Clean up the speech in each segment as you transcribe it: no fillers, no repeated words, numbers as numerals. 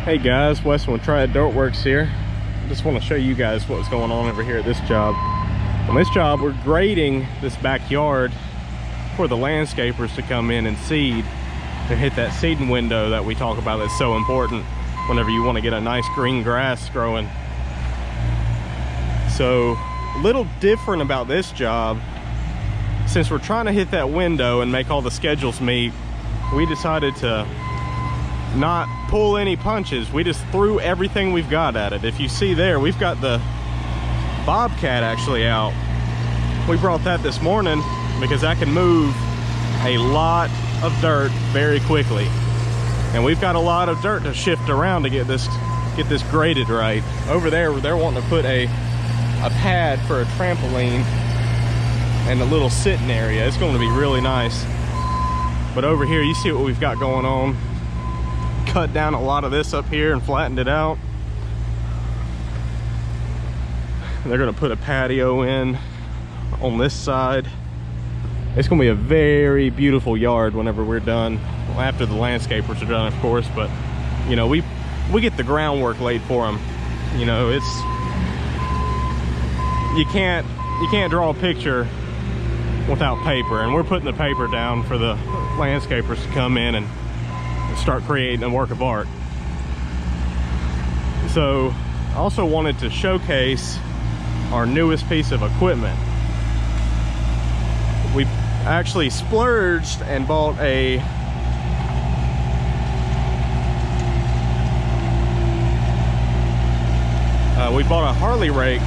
Hey guys, Weston with Triad Dirtworks here. Just want to show you guys what's going on over here at this job. On this job, we're grading this backyard for the landscapers to come in and seed and hit that seeding window that we talk about that's so important whenever you want to get a nice green grass growing. So, a little different about this job, since we're trying to hit that window and make all the schedules meet, we decided to not pull any punches. We just threw everything we've got at it. If you see there, we've got the Bobcat actually out. We brought that this morning because that can move a lot of dirt very quickly, and we've got a lot of dirt to shift around to get this graded right. Over there, they're wanting to put a pad for a trampoline and a little sitting area. It's going to be really nice. But over here, you see what we've got going on. Cut down a lot of this up here and flattened it out. They're going to put a patio in on this side. It's going to be a very beautiful yard whenever we're done. Well, after the landscapers are done, of course, but you know, we get the groundwork laid for them. You know, it's you can't draw a picture without paper, and we're putting the paper down for the landscapers to come in and start creating a work of art. So I also wanted to showcase our newest piece of equipment. We actually splurged and bought we bought a Harley rake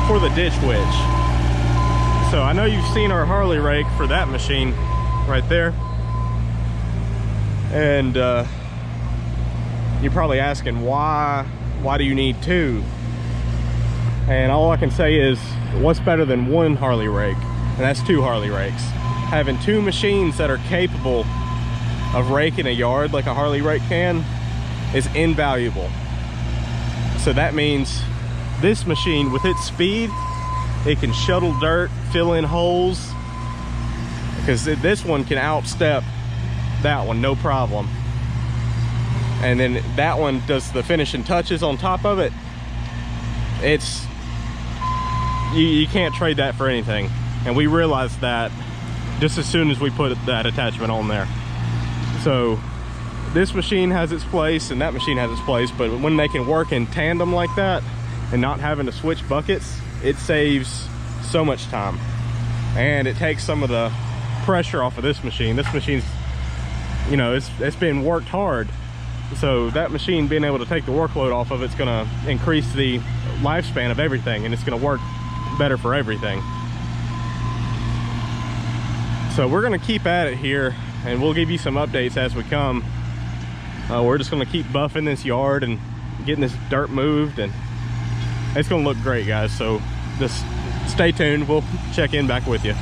for the ditch witch. So I know you've seen our Harley rake for that machine right there. And you're probably asking, why do you need two? And all I can say is, what's better than one Harley rake? And that's two Harley rakes. Having two machines that are capable of raking a yard like a Harley rake can is invaluable. So that means this machine, with its speed, it can shuttle dirt, fill in holes, because this one can outstep that one, no problem. And then that one does the finishing touches on top of it. It's you can't trade that for anything, and we realized that just as soon as we put that attachment on there. So this machine has its place and that machine has its place, but when they can work in tandem like that and not having to switch buckets, it saves so much time, and it takes some of the pressure off of this machine. This machine's, you know, it's been worked hard, so that machine being able to take the workload off of it's going to increase the lifespan of everything, and it's going to work better for everything. So we're going to keep at it here, and we'll give you some updates as we come. We're just going to keep buffing this yard and getting this dirt moved, and it's going to look great, guys. So just stay tuned. We'll check in back with you.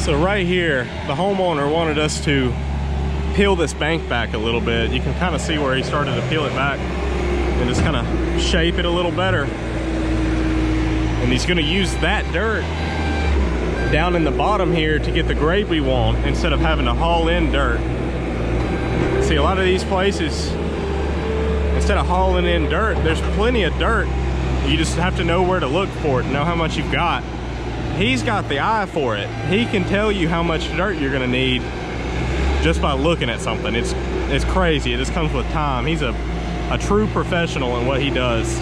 So right here, the homeowner wanted us to peel this bank back a little bit. You can kind of see where he started to peel it back and just kind of shape it a little better. And he's going to use that dirt down in the bottom here to get the grade we want instead of having to haul in dirt. See, a lot of these places, instead of hauling in dirt, there's plenty of dirt. You just have to know where to look for it, know how much you've got. He's got the eye for it. He can tell you how much dirt you're gonna need just by looking at something. It's crazy. It just comes with time. He's a true professional in what he does.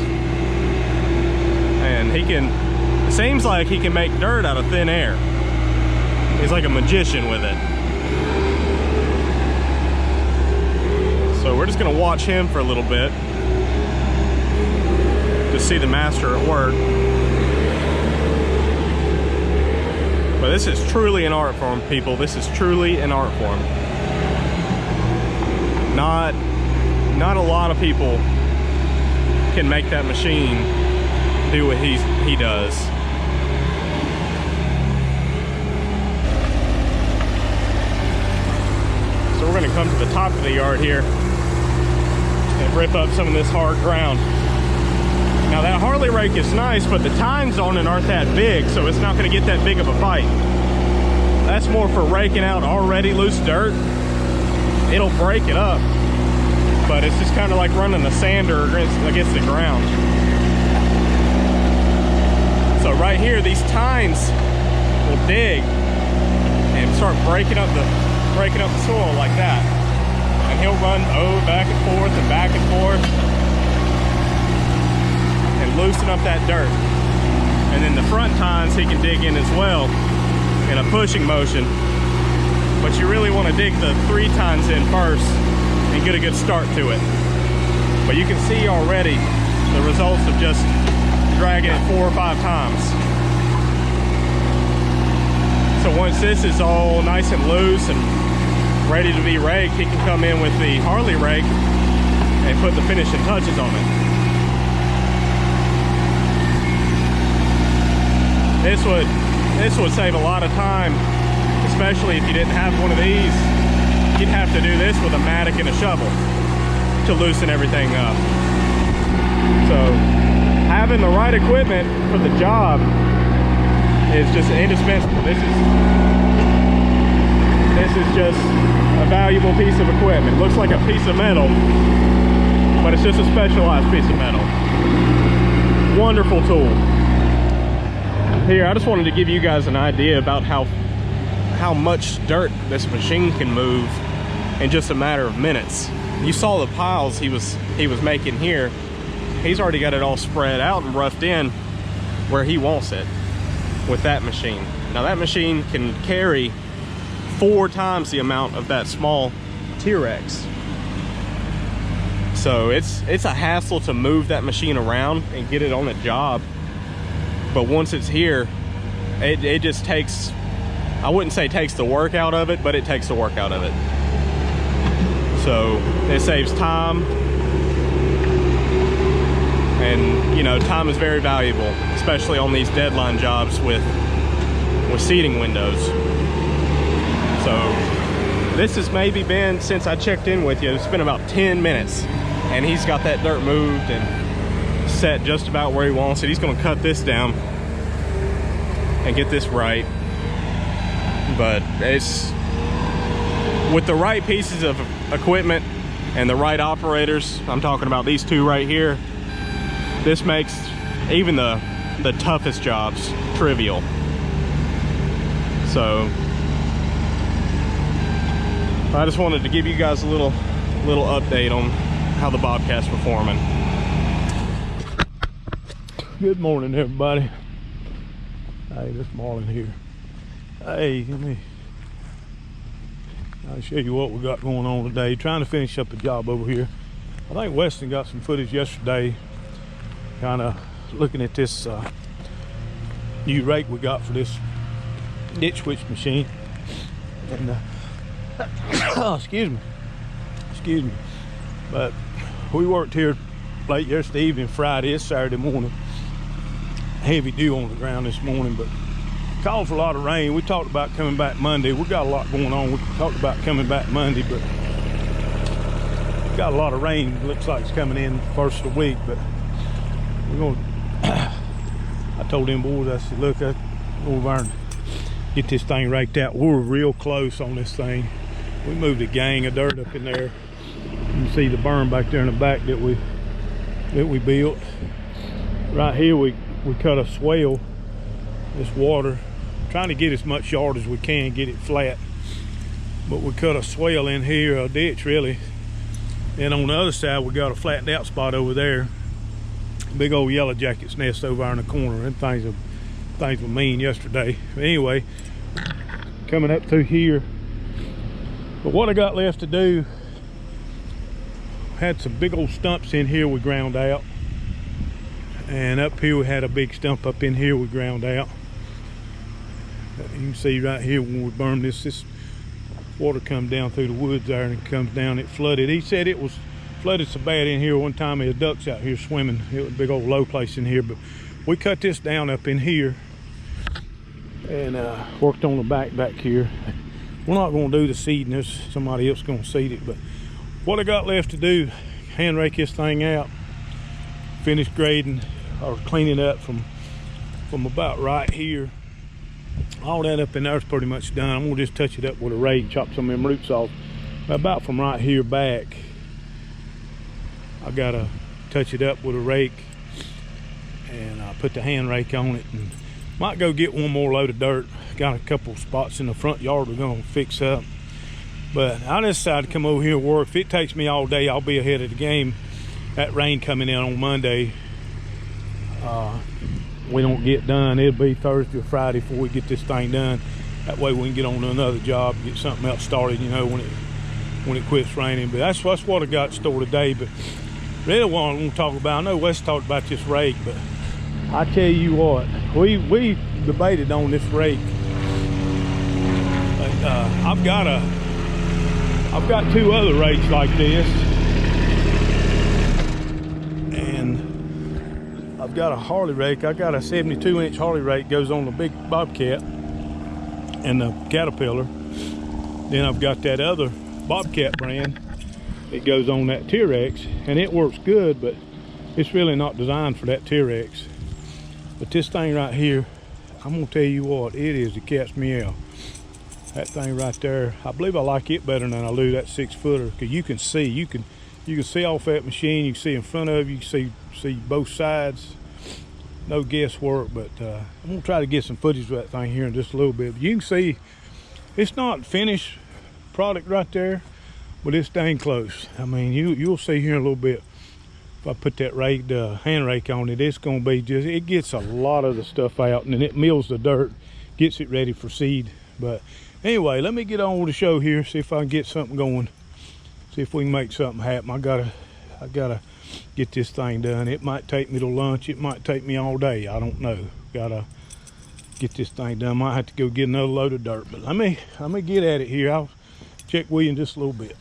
And it seems like he can make dirt out of thin air. He's like a magician with it. So we're just gonna watch him for a little bit to see the master at work. But this is truly an art form, people. This is truly an art form. Not a lot of people can make that machine do what he does. So we're gonna come to the top of the yard here and rip up some of this hard ground. Now that Harley rake is nice, but the tines on it aren't that big, so it's not gonna get that big of a bite. That's more for raking out already loose dirt. It'll break it up, but it's just kind of like running a sander against the ground. So right here, these tines will dig and start breaking up the soil like that. And he'll run back and forth and back and forth and loosen up that dirt. And then the front tines he can dig in as well in a pushing motion. But you really want to dig the 3 tines in first and get a good start to it. But you can see already the results of just dragging it 4 or 5 times. So once this is all nice and loose and ready to be raked, he can come in with the Harley rake and put the finishing touches on it. This would save a lot of time, especially if you didn't have one of these. You'd have to do this with a mattock and a shovel to loosen everything up. So having the right equipment for the job is just indispensable. This is just a valuable piece of equipment. It looks like a piece of metal, but it's just a specialized piece of metal. Wonderful tool. Here, I just wanted to give you guys an idea about how much dirt this machine can move in just a matter of minutes. You saw the piles he was making here. He's already got it all spread out and roughed in where he wants it with that machine. Now that machine can carry 4 times the amount of that small T-Rex. So it's a hassle to move that machine around and get it on a job. But once it's here, it just takes, I wouldn't say takes the work out of it, but it takes the work out of it. So it saves time. And you know, time is very valuable, especially on these deadline jobs with seating windows. So this has maybe been, since I checked in with you, it's been about 10 minutes. And he's got that dirt moved and set just about where he wants it. He's gonna cut this down and get this right. But it's, with the right pieces of equipment and the right operators, I'm talking about these 2 right here, this makes even the toughest jobs trivial. So I just wanted to give you guys a little update on how the Bobcat's performing. Good morning, everybody. Hey, this Marlin here. Hey, I'll show you what we got going on today. Trying to finish up a job over here. I think Weston got some footage yesterday, kind of looking at this new rake we got for this ditch switch machine. And oh, excuse me. But we worked here late yesterday evening, Friday. It's Saturday morning. Heavy dew on the ground this morning, but called for a lot of rain. We talked about coming back Monday. We got a lot going on. We talked about coming back Monday, but got a lot of rain. Looks like it's coming in first of the week, but we're gonna I told them boys, I said, look, I go over and get this thing raked out. We're real close on this thing. We moved a gang of dirt up in there. You can see the berm back there in the back that we built. Right here we cut a swale, this water, trying to get as much yard as we can, get it flat. But we cut a swale in here, a ditch really. And on the other side we got a flattened out spot over there. Big old yellow jacket's nest over there in the corner. And things were mean yesterday. But anyway, coming up through here. But what I got left to do, had some big old stumps in here we ground out. And up here we had a big stump up in here we ground out. You can see right here when we burned this water come down through the woods there and it comes down, it flooded. He said it was flooded so bad in here one time there was ducks out here swimming. It was a big old low place in here, but we cut this down up in here and worked on the back here. We're not going to do the seeding, there's somebody else going to seed it, but what I got left to do, hand rake this thing out, finish grading or cleaning up from about right here. All that up in there is pretty much done. I'm gonna just touch it up with a rake, chop some of them roots off. About from right here back, I gotta touch it up with a rake and put the hand rake on it, and might go get one more load of dirt. Got a couple spots in the front yard we're gonna fix up. But I decided to come over here and work. If it takes me all day, I'll be ahead of the game. That rain coming in on Monday, we don't get done. It'll be Thursday or Friday before we get this thing done. That way we can get on to another job, get something else started, you know, when it quits raining. But that's what I got stored today. But really what I want to talk about, I know Wes talked about this rake, but I tell you what, we debated on this rake. But, I've got two other rakes like this. I've got a Harley rake. I got a 72-inch Harley rake, goes on the big Bobcat and the Caterpillar. Then I've got that other Bobcat brand. It goes on that T-Rex, and it works good, but it's really not designed for that T-Rex. But this thing right here, I'm gonna tell you what, it is the cat's meow. That thing right there, I believe I like it better than I do that 6-footer, because you can see off that machine, you can see in front of you, you can see both sides. No guesswork, but I'm gonna try to get some footage of that thing here in just a little bit. But you can see it's not finished product right there, but it's dang close. I mean, you'll see here in a little bit. If I put that rake, hand rake on it, it's gonna be just, it gets a lot of the stuff out, and then it mills the dirt, gets it ready for seed. But anyway, let me get on with the show here, see if I can get something going, see if we can make something happen. I gotta get this thing done. It might take me to lunch, it might take me all day, I don't know. Gotta get this thing done. Might have to go get another load of dirt, but let me get at it here. I'll check with you in just a little bit.